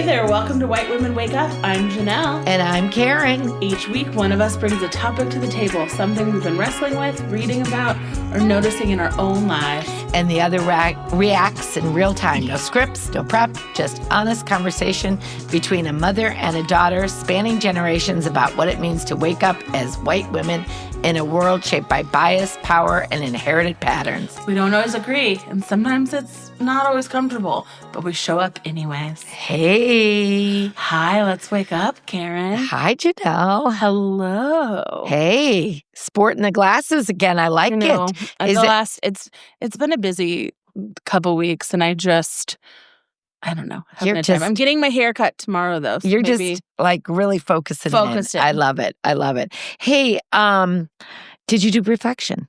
there, welcome to White Women Wake Up. I'm Jonelle. And I'm Karen. Each week, one of us brings a topic to the table, something we've been wrestling with, reading about, or noticing in our own lives. And the other reacts in real time. No scripts, no prep, just honest conversation between a mother and a daughter, spanning generations about what it means to wake up as white women in a world shaped by bias, power, and inherited patterns. We don't always agree, and sometimes it's not always comfortable, but we show up anyways. Hey. Hi, let's wake up, Karen. Hi, Jonelle. Hello. Hey, sporting the glasses again. I like it. It's been a busy couple weeks, and I don't know. I'm getting my hair cut tomorrow, though. So you're just like really focusing in. I love it. Hey, did you do reflection?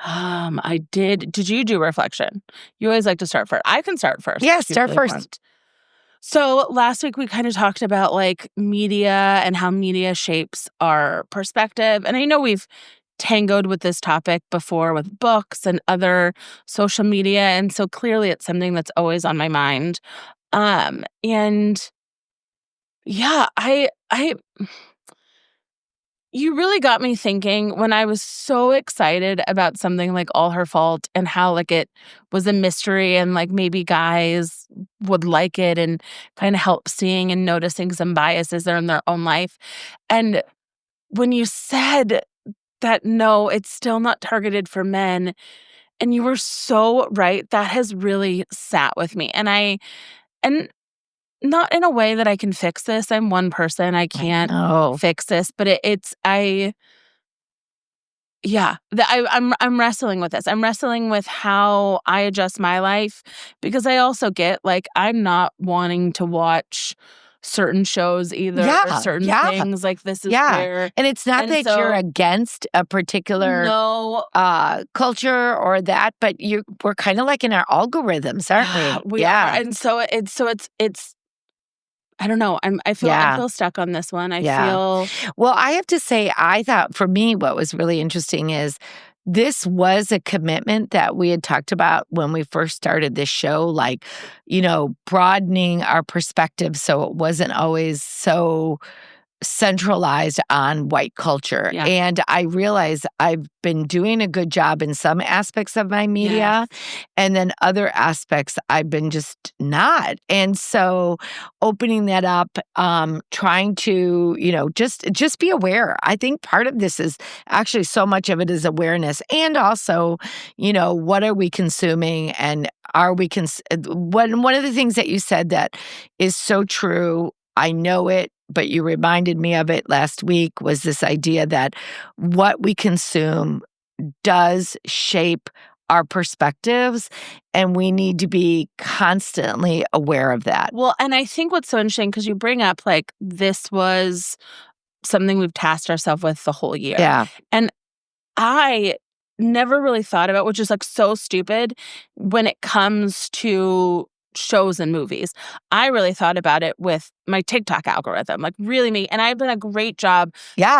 I did. Did you do reflection? You always like to start first. I can start first. Yeah, start first. Want. So last week we kind of talked about like media and how media shapes our perspective. And I know we've tangoed with this topic before with books and other social media. And so clearly it's something that's always on my mind. And yeah, you really got me thinking when I was so excited about something like All Her Fault and how like it was a mystery and like maybe guys would like it and kind of help seeing and noticing some biases there in their own life. And when you said that, no, it's still not targeted for men, and you were so right, that has really sat with me. And not in a way that I can fix this. I'm one person. I can't fix this. But I'm wrestling with this. I'm wrestling with how I adjust my life, because I also get like I'm not wanting to watch certain shows either, or certain things. Like this is where, and it's not that you're against a particular culture or that, but we're kind of like in our algorithms, aren't we? We are. And so it's. I don't know. I feel stuck on this one. I have to say, I thought for me, what was really interesting is this was a commitment that we had talked about when we first started this show, like, broadening our perspective so it wasn't always so centralized on white culture. Yeah. And I realize I've been doing a good job in some aspects of my media, and then other aspects I've been just not. And so opening that up, trying to, just be aware. I think part of this is actually so much of it is awareness, and also, what are we consuming, and are we one of the things that you said that is so true, I know it, but you reminded me of it last week, was this idea that what we consume does shape our perspectives, and we need to be constantly aware of that. Well, and I think what's so interesting, because you bring up like this was something we've tasked ourselves with the whole year. Yeah. And I never really thought about, which is like so stupid when it comes to shows and movies. I really thought about it with my TikTok algorithm, like really and I've done a great job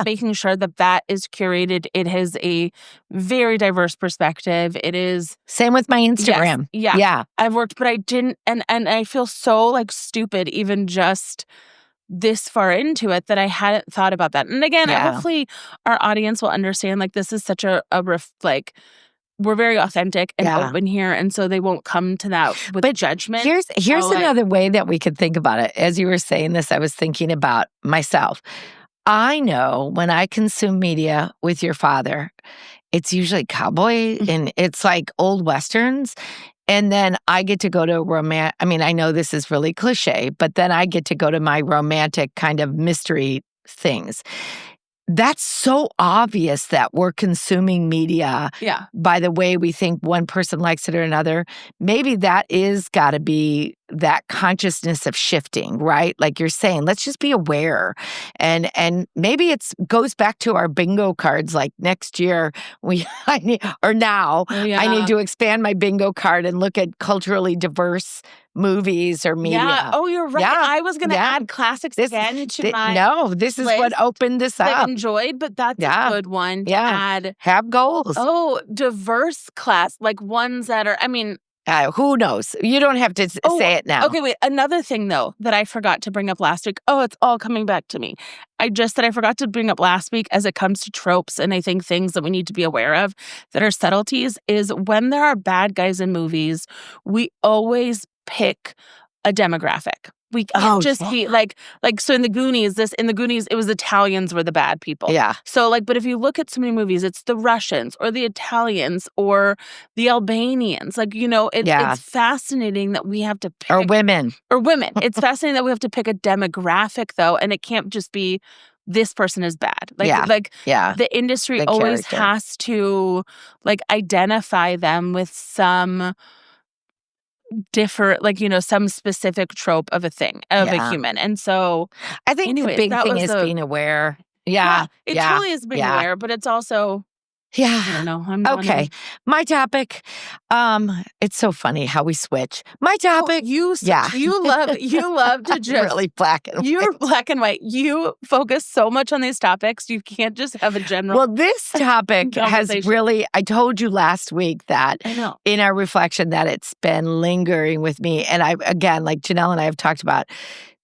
making sure that is curated. It has a very diverse perspective. It is same with my Instagram. Yes, yeah. I've worked, but I didn't, and I feel so like stupid even just this far into it that I hadn't thought about that. And again, hopefully our audience will understand like this is such we're very authentic and open here, and so they won't come to that with judgment. Here's another way that we could think about it. As you were saying this, I was thinking about myself. I know when I consume media with your father, it's usually cowboy and it's like old Westerns. And then I get to go to I know this is really cliche, but then I get to go to my romantic kind of mystery things. That's so obvious that we're consuming media by the way we think one person likes it or another. Maybe that is got to be that consciousness of shifting, right? Like you're saying, let's just be aware. And maybe it goes back to our bingo cards, like next year I need to expand my bingo card and look at culturally diverse movies or media. Yeah. Oh, you're right. Yeah. I was going to add classics again to my this is what opened this up. I enjoyed, but that's a good one to add. Have goals. Oh, diverse class, like ones that are, Who knows? You don't have to say it now. Okay, wait. Another thing, though, that I forgot to bring up last week. Oh, it's all coming back to me. I forgot to bring up last week as it comes to tropes and I think things that we need to be aware of that are subtleties is when there are bad guys in movies, we always pick a demographic. We can't just be so in the Goonies, it was Italians were the bad people. Yeah. So but if you look at so many movies, it's the Russians or the Italians or the Albanians. It's fascinating that we have to pick. Or women. It's fascinating that we have to pick a demographic though, and it can't just be this person is bad. The industry The always character. has to identify them with some different, some specific trope of a thing, of a human. And so I think the big thing is being aware. Yeah. It truly is being aware, but it's also, I don't know. Okay. My topic. It's so funny how we switch. My topic. You love to just really black and white. You're black and white. You focus so much on these topics. You can't just have a general. Well, this topic has really, I told you last week that I know. In our reflection that it's been lingering with me. And again, like Jonelle and I have talked about,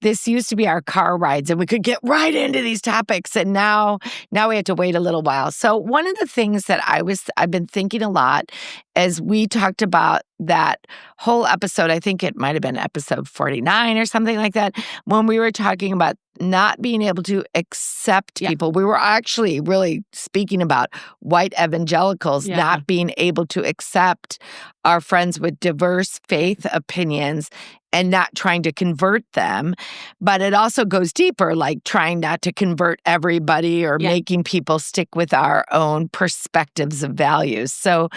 this used to be our car rides and we could get right into these topics. And now we have to wait a little while. So one of the things that I've been thinking a lot as we talked about that whole episode, I think it might have been episode 49 or something like that, when we were talking about not being able to accept people. We were actually really speaking about white evangelicals not being able to accept our friends with diverse faith opinions and not trying to convert them. But it also goes deeper, like trying not to convert everybody or making people stick with our own perspectives of values. So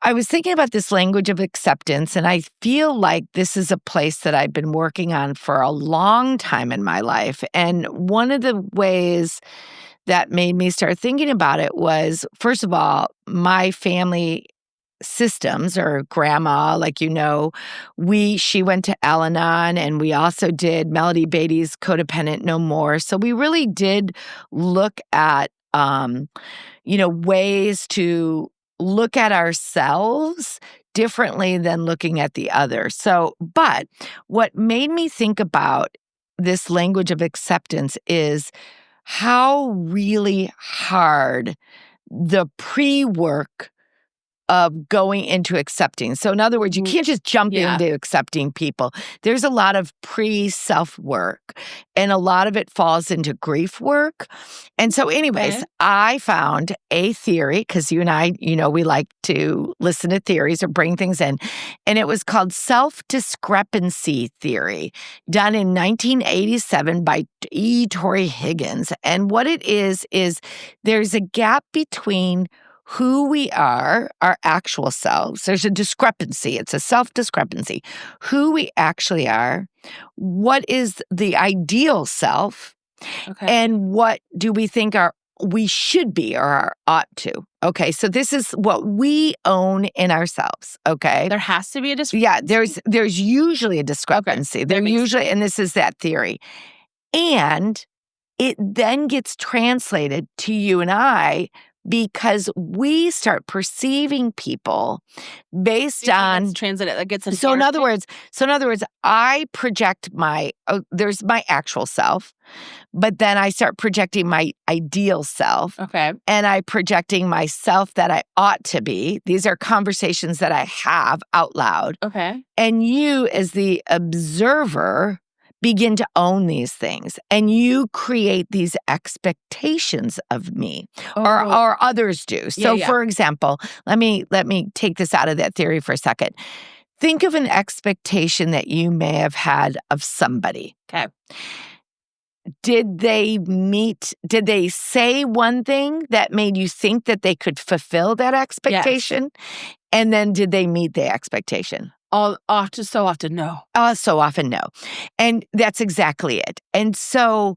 I was thinking about this language of acceptance, and I feel like this is a place that I've been working on for a long time in my life. And one of the ways that made me start thinking about it was, first of all, my family systems, or grandma, she went to Al-Anon, and we also did Melody Beatty's Codependent No More. So we really did look at, ways to look at ourselves differently than looking at the other. But what made me think about this language of acceptance is how really hard the pre-work of going into accepting. So in other words, you can't just jump into accepting people. There's a lot of pre-self work, and a lot of it falls into grief work. And so anyways, I found a theory, because you and I, we like to listen to theories or bring things in, and it was called self-discrepancy theory, done in 1987 by Tory Higgins. And what it is there's a gap between who we are, our actual selves. There's a discrepancy. It's a self-discrepancy. Who we actually are, what is the ideal self, and what do we think we should be or ought to. Okay, so this is what we own in ourselves, okay? There has to be a discrepancy. Yeah, there's usually a discrepancy. Okay. And this is that theory. And it then gets translated to you and I, because we start perceiving people based on transit. That gets so in other words, I project there's my actual self, but then I start projecting my ideal self. Okay. And I projecting myself that I ought to be. These are conversations that I have out loud. Okay. And you, as the observer, begin to own these things, and you create these expectations of me, or others do. So, for example, let me take this out of that theory for a second. Think of an expectation that you may have had of somebody. Okay. Did they say one thing that made you think that they could fulfill that expectation? Yes. And then did they meet the expectation? So often, no. So often, no. And that's exactly it. And so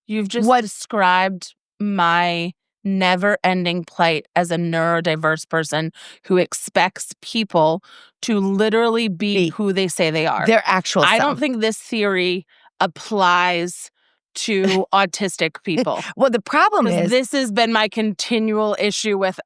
you've just described my never-ending plight as a neurodiverse person who expects people to literally be who they say they are. Their actual self. I don't think this theory applies to autistic people. Well, the problem is this has been my continual issue with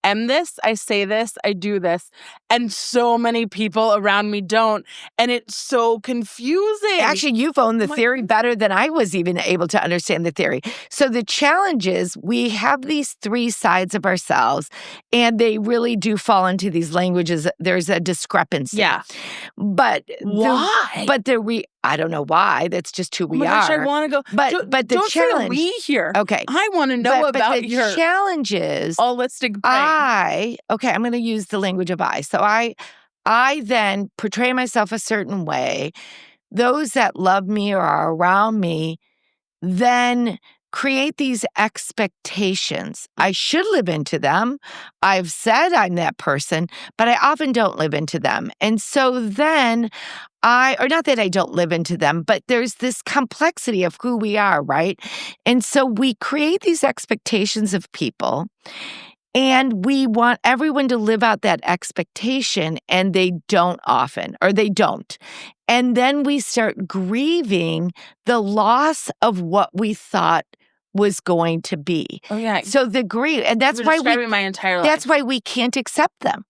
am this, I say this, I do this, and so many people around me don't, and it's so confusing. Actually, you've owned the theory better than I was even able to understand the theory. So the challenge is we have these three sides of ourselves, and they really do fall into these languages. There's a discrepancy. Yeah. But why? I don't know why. That's just who we oh my are. gosh, I want to go. But the don't challenge. say we here. Okay. I want to know about the your challenge is holistic brain. I'm going to use the language of I. So I then portray myself a certain way. Those that love me or are around me then create these expectations. I should live into them. I've said I'm that person, but I often don't live into them. And so then or not that I don't live into them, but there's this complexity of who we are, right? And so we create these expectations of people. And we want everyone to live out that expectation, and they don't often, or they don't. And then we start grieving the loss of what we thought was going to be. Oh, yeah. So the grief, and that's why my entire life. That's why we can't accept them.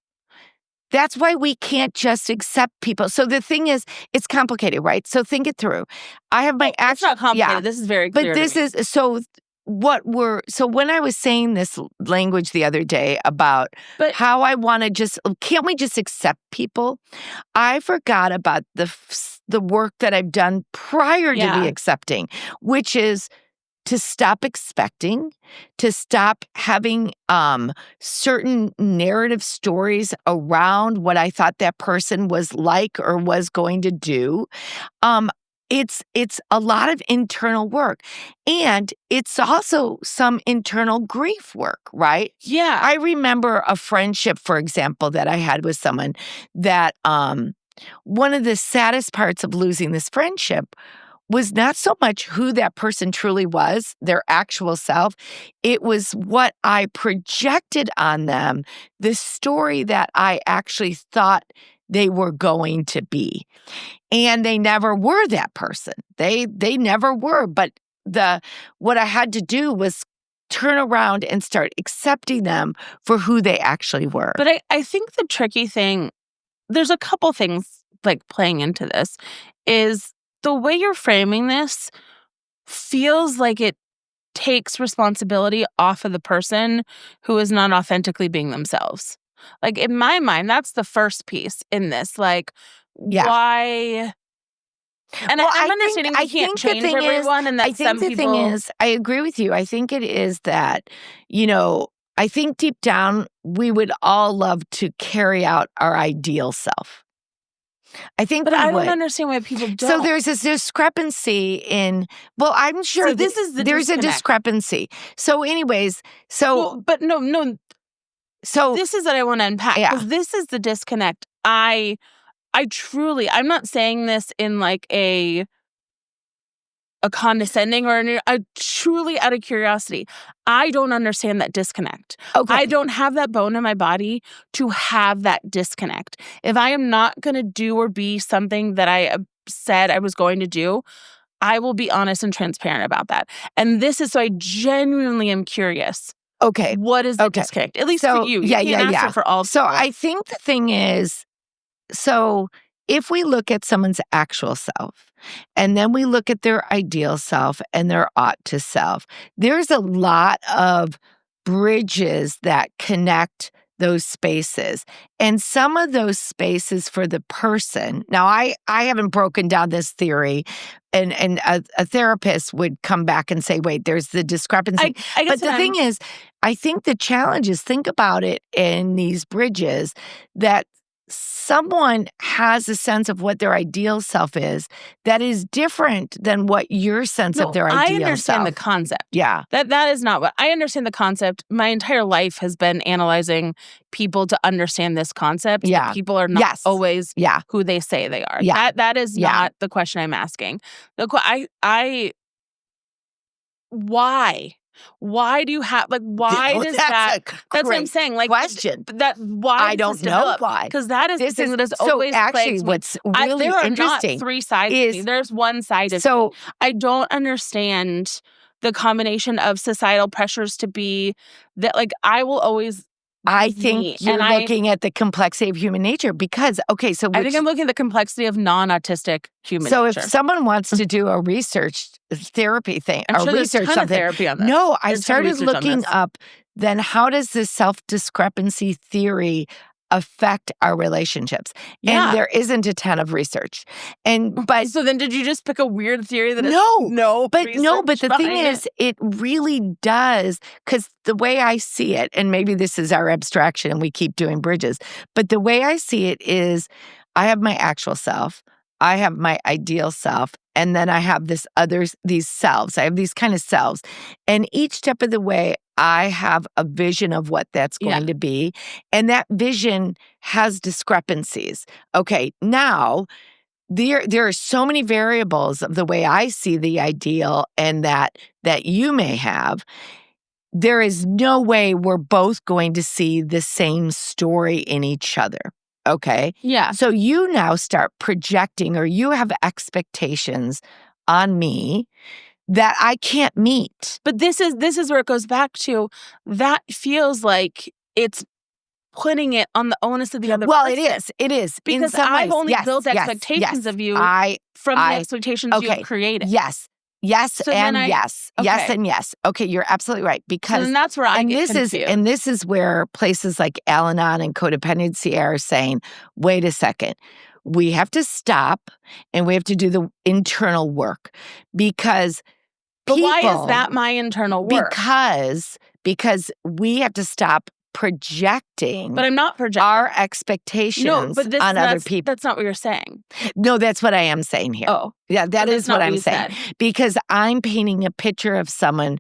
That's why we can't just accept people. So the thing is, it's complicated, right? So think it through. I have my It's not complicated. Yeah, this is very clear. but this is so. So when I was saying this language the other day about how I want to can't we just accept people? I forgot about the work that I've done prior to the accepting, which is to stop expecting, to stop having certain narrative stories around what I thought that person was like or was going to do. It's a lot of internal work, and it's also some internal grief work, right? Yeah. I remember a friendship, for example, that I had with someone that one of the saddest parts of losing this friendship was not so much who that person truly was, their actual self. It was what I projected on them, the story that I actually thought they were going to be. And they never were that person. They never were. But what I had to do was turn around and start accepting them for who they actually were. But I think the tricky thing, there's a couple things like playing into this, is the way you're framing this feels like it takes responsibility off of the person who is not authentically being themselves. Like, in my mind, that's the first piece in this. Like, why? And I'm understanding you can't change everyone, and that I think the thing is, I agree with you. I think it is that, I think deep down, we would all love to carry out our ideal self. I think But I don't understand why people don't. So there's this discrepancy in, I'm sure so this is there's a discrepancy. So anyways, but no. So this is what I want to unpack, because this is the disconnect. I truly, I'm not saying this in like a condescending or truly out of curiosity. I don't understand that disconnect. Okay. I don't have that bone in my body to have that disconnect. If I am not going to do or be something that I said I was going to do, I will be honest and transparent about that. And this is, so I genuinely am curious. Okay. What is the disconnect? At least for you. You can't answer for all So people. I think the thing is, if we look at someone's actual self, and then we look at their ideal self and their ought to self, there's a lot of bridges that connect those spaces. And some of those spaces for the person, now I haven't broken down this theory, and a therapist would come back and say, wait, there's the discrepancy. But the thing is, I think the challenge is, think about it in these bridges, that someone has a sense of what their ideal self is that is different than what your sense of their ideal self. I understand the concept. Yeah. That is not what I understand. The concept. My entire life has been analyzing people to understand this concept. Yeah. That people are not always who they say they are. Yeah. That is not the question I'm asking. Why? Why do you have, like, why does that? That's what I'm saying. Like, question. Why? I don't know why. Because that is the thing that has always actually what's really there are interesting. Not three sides to me. There's one side of me. I don't understand the combination of societal pressures to be that. Like, I will always I me. think you're And looking at the complexity of human nature because, okay, so I think I'm looking at the complexity of non-autistic human so nature. if someone wants to do a research therapy thing I'm or sure there's a research ton of something, therapy on this. no, I There's a ton of started research on looking this. up then how does this self-discrepancy theory affect our relationships? Yeah. And there isn't a ton of research. But So then did you just pick a weird theory that no, but research the thing behind is, it really does, because the way I see it, and maybe this is our abstraction and we keep doing bridges, but the way I see it is I have my actual self, I have my ideal self, and then I have these selves. I have these kind of selves. And each step of the way, I have a vision of what that's going to be. And that vision has discrepancies. Okay, now there are so many variables of the way I see the ideal and that you may have. There is no way we're both going to see the same story in each other. Okay? Yeah. So you now start projecting, or you have expectations on me that I can't meet. But this is where it goes back to, that feels like it's putting it on the onus of the other Well, person. it is. Because in some I've ways, only built expectations of you from the expectations you've created. Yes. Yes, So and then yes. okay. Yes, and yes. Okay, you're absolutely right. So Because then that's where I get confused. And this is where places like Al-Anon and codependency are saying, wait a second, we have to stop and we have to do the internal work. Because But why is that my internal work? Because we have to stop projecting. But I'm not projecting our expectations on other people. That's not what you're saying. No, that's what I am saying here. Oh. Yeah, that is what I'm saying. Said. Because I'm painting a picture of someone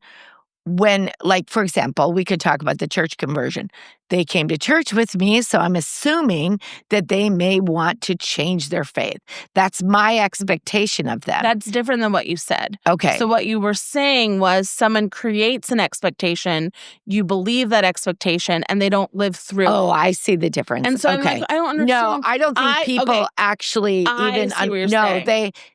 when, like, for example, we could talk about the church conversion. They came to church with me, so I'm assuming that they may want to change their faith. That's my expectation of them. That's different than what you said. Okay. So what you were saying was someone creates an expectation, you believe that expectation, and they don't live through it. Oh, I see the difference. And so I'm like, I don't understand. No, I don't think people actually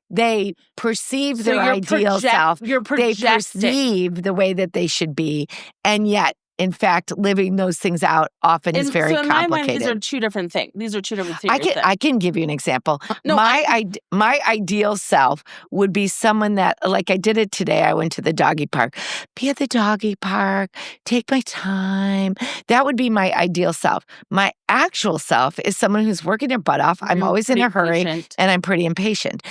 they perceive their ideal self. They perceive the way that they should be, and yet, in fact, living those things out often is very complicated. So in my mind, these are two different things. These are two different theories. I can give you an example. My ideal self would be someone that, like I did it today. I went to the doggy park. Be at the doggy park. Take my time. That would be my ideal self. My actual self is someone who's working their butt off. I'm always in a hurry, and I'm pretty impatient.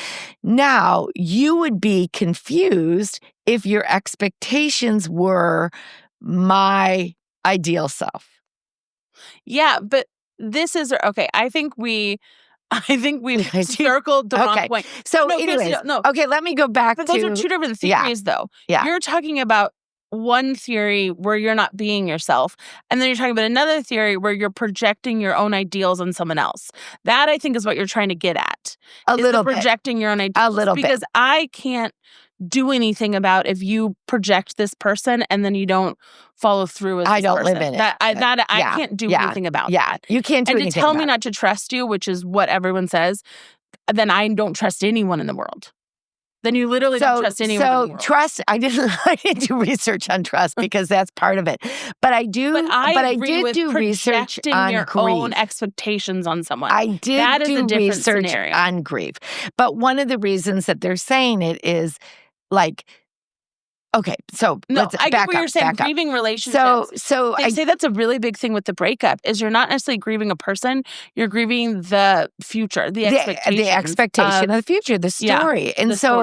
Now, you would be confused if your expectations were my ideal self. Yeah, but this is okay. I think we've circled the wrong point. So, anyways, okay, let me go back. But those are two different theories, though. Yeah, you're talking about one theory where you're not being yourself, and then you're talking about another theory where you're projecting your own ideals on someone else. That, I think, is what you're trying to get at. A little bit. Projecting your own ideals. A little bit. Because I can't do anything about if you project this person and then you don't follow through with this I don't person. live in it. I can't do anything about that. You can't do anything. And to tell me not to trust you, which is what everyone says, then I don't trust anyone in the world. Then you literally don't trust anyone in the world. Trust, I didn't do research on trust because that's part of it. But I do. But I did do research on your grief. own expectations on someone. I did do research scenario. on grief. But one of the reasons that they're saying it is like, okay, so let's I get what you're saying. Grieving relationships. So I say that's a really big thing with the breakup. Is you're not necessarily grieving a person. You're grieving the future, the expectation of the future, the story. And so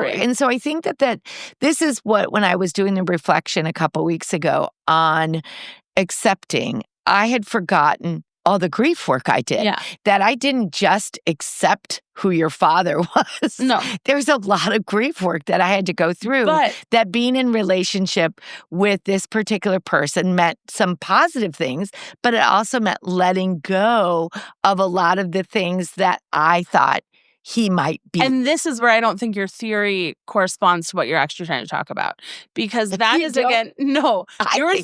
I think that this is what, when I was doing the reflection a couple weeks ago on accepting, I had forgotten all the grief work I did. Yeah. That I didn't just accept who your father was. No. There's a lot of grief work that I had to go through. But that being in relationship with this particular person meant some positive things, but it also meant letting go of a lot of the things that I thought he might be. And this is where I don't think your theory corresponds to what you're actually trying to talk about. Because that is, again, no. Your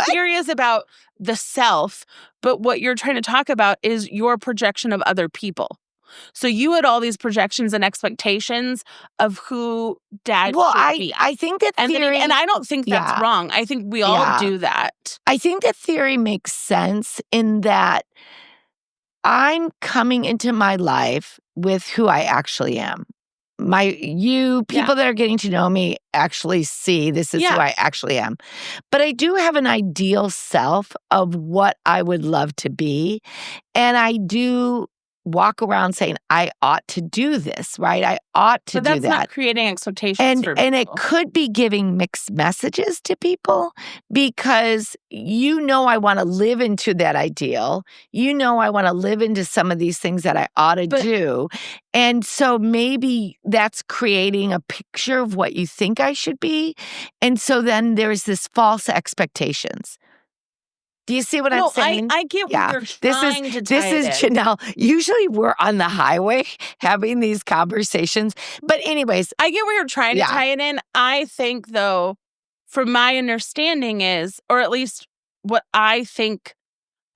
theory is about the self, but what you're trying to talk about is your projection of other people. So you had all these projections and expectations of who dad should be. I think that theory... And I don't think that's wrong. I think we all do that. I think that theory makes sense in that I'm coming into my life with who I actually am. People that are getting to know me actually see this is who I actually am. But I do have an ideal self of what I would love to be. And I do walk around saying, I ought to do this, right? I ought to do that. But that's not creating expectations for people. And it could be giving mixed messages to people because I want to live into that ideal. I want to live into some of these things that I ought to do. And so maybe that's creating a picture of what you think I should be. And so then there's this false expectations. Do you see what I'm saying? I get what you're trying to This is Jonelle. Usually we're on the highway having these conversations. But anyways. I get where you're trying to tie it in. I think, though, from my understanding is, or at least what I think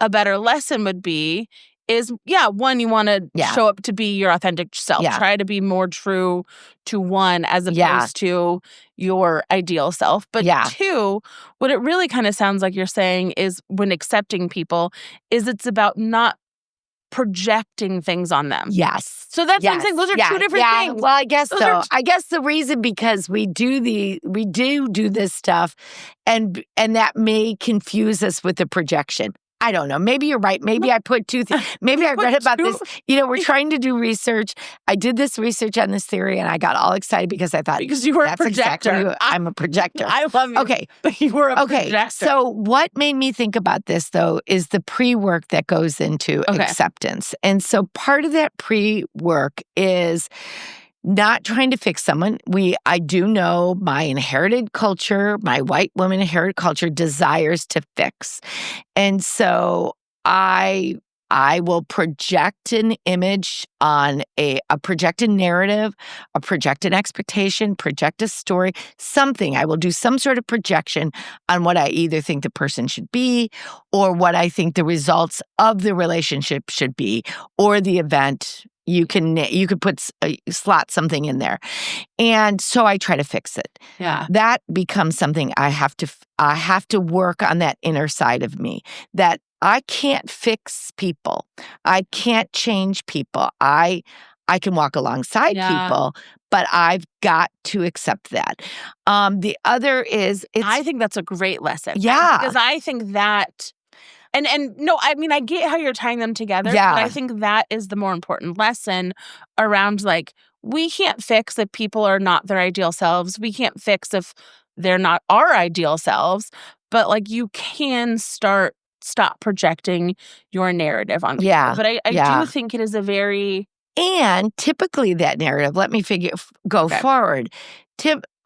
a better lesson would be, is, one, you want to show up to be your authentic self. Try to be more true to one as opposed to your ideal self. But two, what it really kind of sounds like you're saying is when accepting people is it's about not projecting things on them. Yes. So that's what I'm saying. Those are two different things. Well, I guess so. I guess the reason because we do this stuff and that may confuse us with the projection. I don't know. Maybe you're right. Maybe I put two things. Maybe I read about this. We're trying to do research. I did this research on this theory and I got all excited because I thought, because you were a projector. Exactly I'm a projector. I love you. Okay. But you were a projector. So what made me think about this, though, is the pre-work that goes into acceptance. And so part of that pre-work is not trying to fix someone. I do know my inherited culture, my white woman inherited culture desires to fix. And so I will project an image on a projected narrative, a projected expectation, project a story, something. I will do some sort of projection on what I either think the person should be or what I think the results of the relationship should be or the event. You could slot something in there. And so I try to fix it. Yeah. That becomes something I have to work on that inner side of me that I can't fix people. I can't change people. I can walk alongside people, but I've got to accept that. The other is I think that's a great lesson. Yeah. Because I think that And no, I mean, I get how you're tying them together, but I think that is the more important lesson around, like, we can't fix if people are not their ideal selves. We can't fix if they're not our ideal selves, but, like, you can stop projecting your narrative on people. Yeah. But I do think it is a very... And typically that narrative, let me go forward.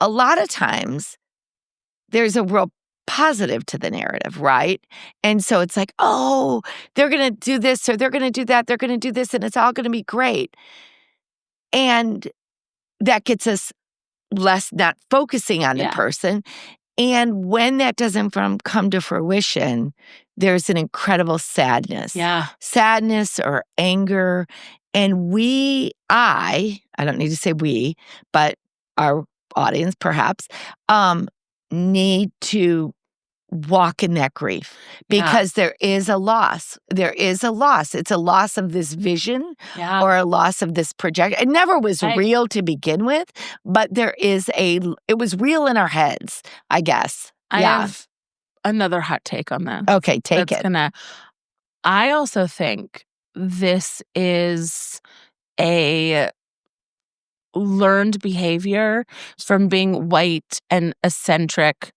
A lot of times there's a real positive to the narrative, right? And so it's like, oh, they're going to do this or they're going to do that. They're going to do this and it's all going to be great. And that gets us less not focusing on the person. And when that doesn't come to fruition, there's an incredible sadness. Yeah. Sadness or anger. And I don't need to say we, but our audience perhaps, need to walk in that grief because there is a loss. There is a loss. It's a loss of this vision or a loss of this project. It never was real to begin with, but it was real in our heads, I guess. I have another hot take on that. Okay, take it. I also think this is a learned behavior from being white and eccentric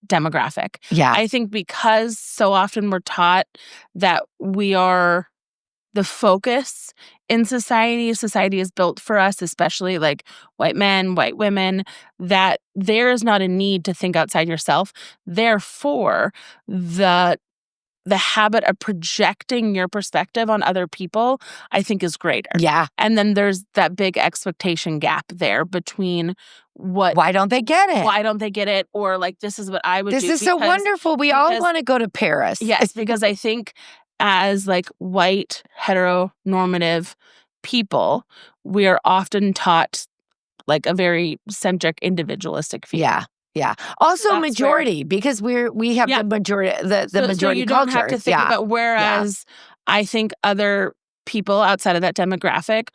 demographic. Yeah. I think because so often we're taught that we are the focus in society is built for us, especially like white men, white women, that there is not a need to think outside yourself. Therefore, the habit of projecting your perspective on other people, I think, is greater. Yeah. And then there's that big expectation gap there between why don't they get it? Why don't they get it? Or like, this is what I would do. This is so wonderful. We all want to go to Paris. Yes, because I think as like white heteronormative people, we are often taught like a very centric individualistic view. Yeah. Yeah. Also That's majority, because we have Yeah. the majority, the So majority you don't have culture. to think Yeah. about, whereas I think other people outside of that demographic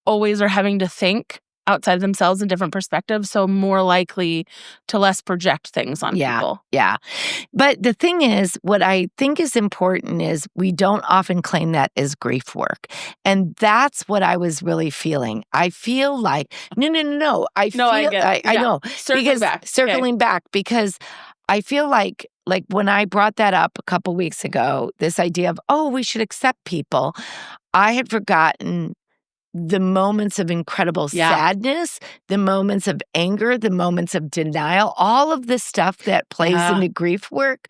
always are having to think outside themselves in different perspectives, so more likely to less project things on people. Yeah. But the thing is, what I think is important is we don't often claim that as grief work. And that's what I was really feeling. I feel like, no. I No, I feel, get it. I Yeah. know. Circling back. Okay. Circling back, because I feel like when I brought that up a couple weeks ago, this idea of, oh, we should accept people, I had forgotten the moments of incredible sadness, the moments of anger, the moments of denial, all of the stuff that plays into grief work.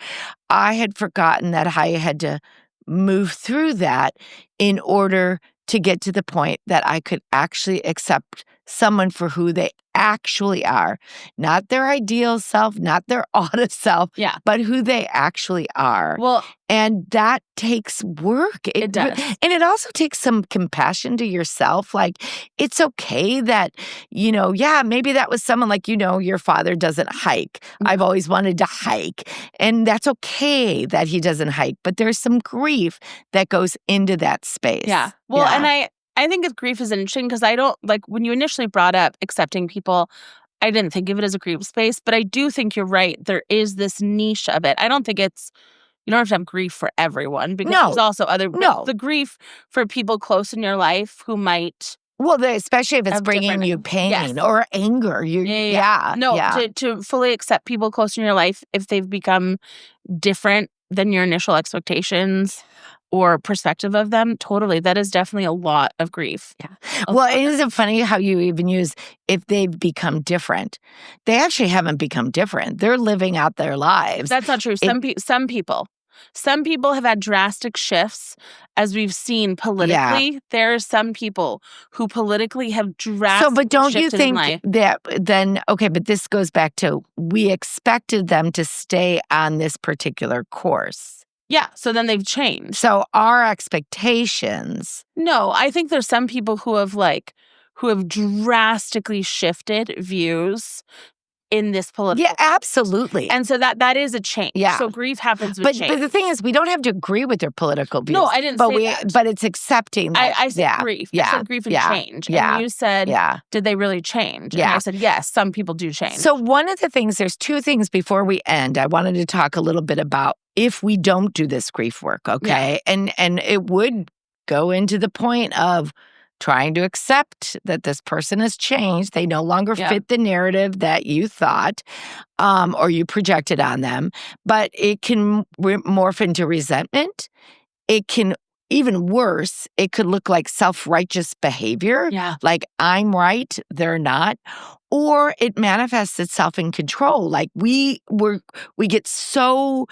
I had forgotten that I had to move through that in order to get to the point that I could actually accept someone for who they actually are, not their ideal self, not their oughta self, but who they actually are. Well, and that takes work. It does. And it also takes some compassion to yourself. Like, it's okay that, maybe that was someone like, your father doesn't hike. I've always wanted to hike. And that's okay that he doesn't hike. But there's some grief that goes into that space. Yeah. Well, and I think of grief is interesting because I don't, like, when you initially brought up accepting people, I didn't think of it as a grief space, but I do think you're right. There is this niche of it. I don't think you don't have to have grief for everyone, because there's also the grief for people close in your life who might. Well, especially if it's bringing you pain or anger. To fully accept people close in your life if they've become different than your initial expectations or perspective of them, totally. That is definitely a lot of grief. Yeah. Well, isn't it funny how you even use if they've become different? They actually haven't become different. They're living out their lives. That's not true. Some people have had drastic shifts, as we've seen politically. Yeah. There are some people who politically have drastically but don't you shifted in life. think that then, okay, but this goes back to, we expected them to stay on this particular course. Yeah, so then they've changed. So our expectations. No, I think there's some people who have drastically shifted views in this political. Yeah, absolutely. And so that is a change. Yeah. So grief happens with change. But the thing is, we don't have to agree with their political views. No, I didn't say that. But it's accepting that. I said grief. Yeah. I said grief and change. Yeah. And you said, did they really change? Yeah. And I said, yes, some people do change. So one of the things, there's two things before we end. I wanted to talk a little bit about if we don't do this grief work, okay? Yeah. And it would go into the point of trying to accept that this person has changed. They no longer fit the narrative that you thought or you projected on them. But it can morph into resentment. It can, even worse, it could look like self-righteous behavior. Yeah. Like, I'm right, they're not. Or it manifests itself in control. Like, we get so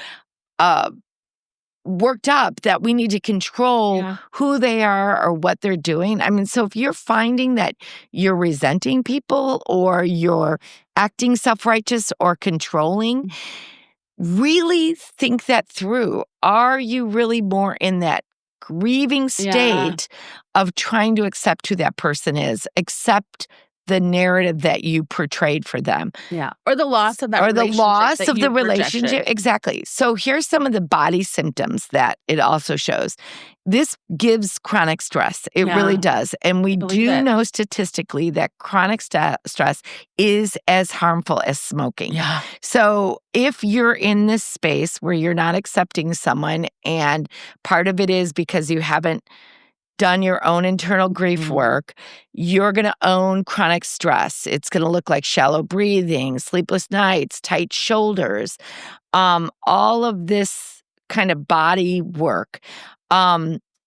worked up that we need to control who they are or what they're doing. I mean, so if you're finding that you're resenting people or you're acting self-righteous or controlling, really think that through. Are you really more in that grieving state of trying to accept who that person is, accept the narrative that you portrayed for them? Yeah. Or the loss of that relationship. Or the loss of the relationship. relationship. Exactly. So here's some of the body symptoms that it also shows. This gives chronic stress. It really does. And we do know statistically that chronic stress is as harmful as smoking. Yeah. So if you're in this space where you're not accepting someone, and part of it is because you haven't done your own internal grief work, you're going to own chronic stress. It's going to look like shallow breathing, sleepless nights, tight shoulders, all of this kind of body work.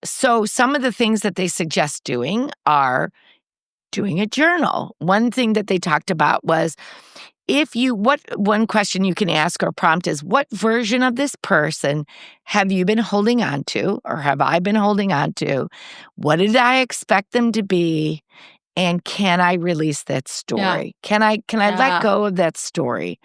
So some of the things that they suggest doing are doing a journal. One thing that they talked about was, one question you can ask or prompt is, what version of this person have you been holding on to, or have I been holding on to? What did I expect them to be? And can I release that story? Can I let go of that story?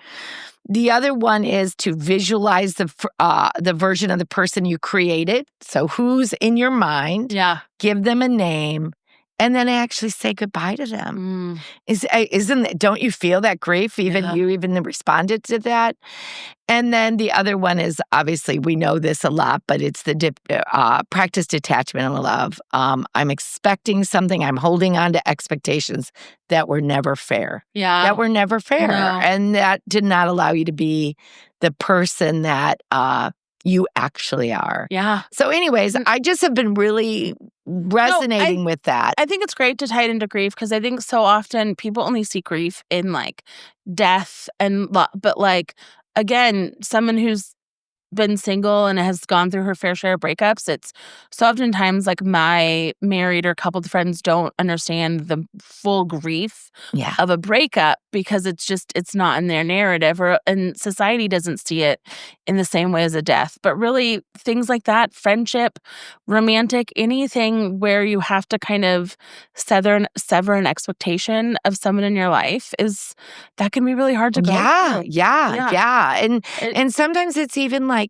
The other one is to visualize the version of the person you created. So who's in your mind? Yeah. Give them a name, and then actually say goodbye to them. Don't you feel that grief? You even responded to that. And then the other one is, obviously we know this a lot, but it's the practice detachment and love. I'm expecting something. I'm holding on to expectations that were never fair. Yeah. That were never fair. No. And that did not allow you to be the person that you actually are. Yeah. So anyways, I just have been really resonating with that. I think it's great to tie it into grief because I think so often people only see grief in like death but like, again, someone who's been single and has gone through her fair share of breakups, it's so oftentimes like my married or coupled friends don't understand the full grief of a breakup because it's not in their narrative, and society doesn't see it in the same way as a death. But really things like that, friendship, romantic, anything where you have to kind of sever an expectation of someone in your life that can be really hard to go through. Yeah. And sometimes it's even like,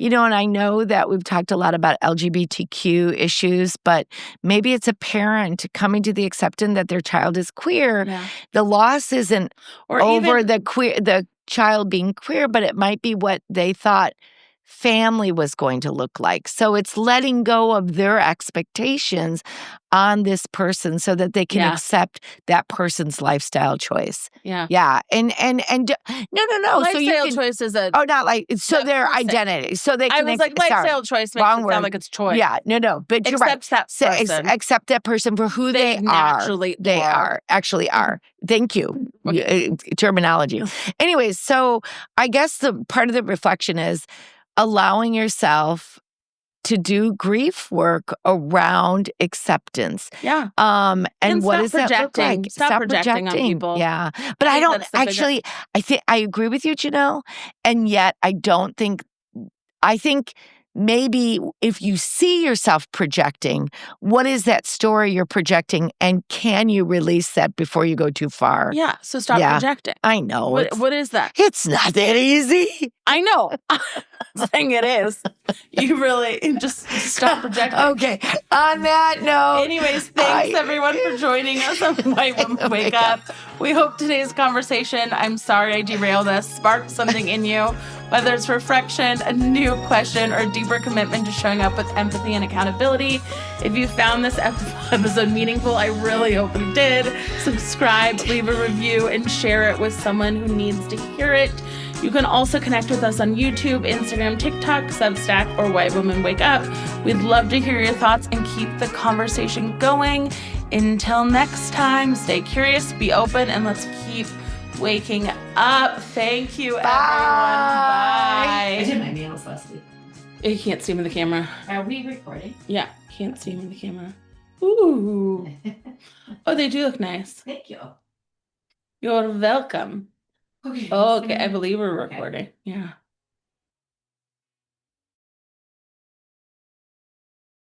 and I know that we've talked a lot about LGBTQ issues, but maybe it's a parent coming to the acceptance that their child is queer. Yeah. The loss isn't over the child being queer, but it might be what they thought family was going to look like. So it's letting go of their expectations on this person so that they can accept that person's lifestyle choice. Yeah. And no. Lifestyle choice is their identity. So they can. I was like, lifestyle choice makes it sound like it's choice. Yeah, no. But you're right. That person. Accept that person for who they naturally are. Actually are. Thank you. Terminology. Anyways, so I guess the part of the reflection is allowing yourself to do grief work around acceptance. Yeah. And what does that look like? Stop projecting on people. Yeah. But I don't actually, I agree with you, Jonelle. And yet I think maybe if you see yourself projecting, what is that story you're projecting? And can you release that before you go too far? Yeah. So stop projecting. I know. What is that? It's not that easy. I know. I'm saying it is. You really just stop projecting. Okay. On that note. Anyways, thanks everyone for joining us on White Woman Wake Up. We hope today's conversation, I'm sorry I derailed us, sparked something in you, whether it's reflection, a new question, or a deeper commitment to showing up with empathy and accountability. If you found this episode meaningful, I really hope you did. Subscribe, leave a review, and share it with someone who needs to hear it. You can also connect with us on YouTube, Instagram, TikTok, Substack, or White Woman Wake Up. We'd love to hear your thoughts and keep the conversation going. Until next time, stay curious, be open, and let's keep waking up. Thank you, everyone. Bye. I did my nails last week. You can't see them in the camera. Are we recording? Yeah, can't see them in the camera. Ooh. Oh, they do look nice. Thank you. You're welcome. Okay. Oh, okay. I believe we're recording. Yeah.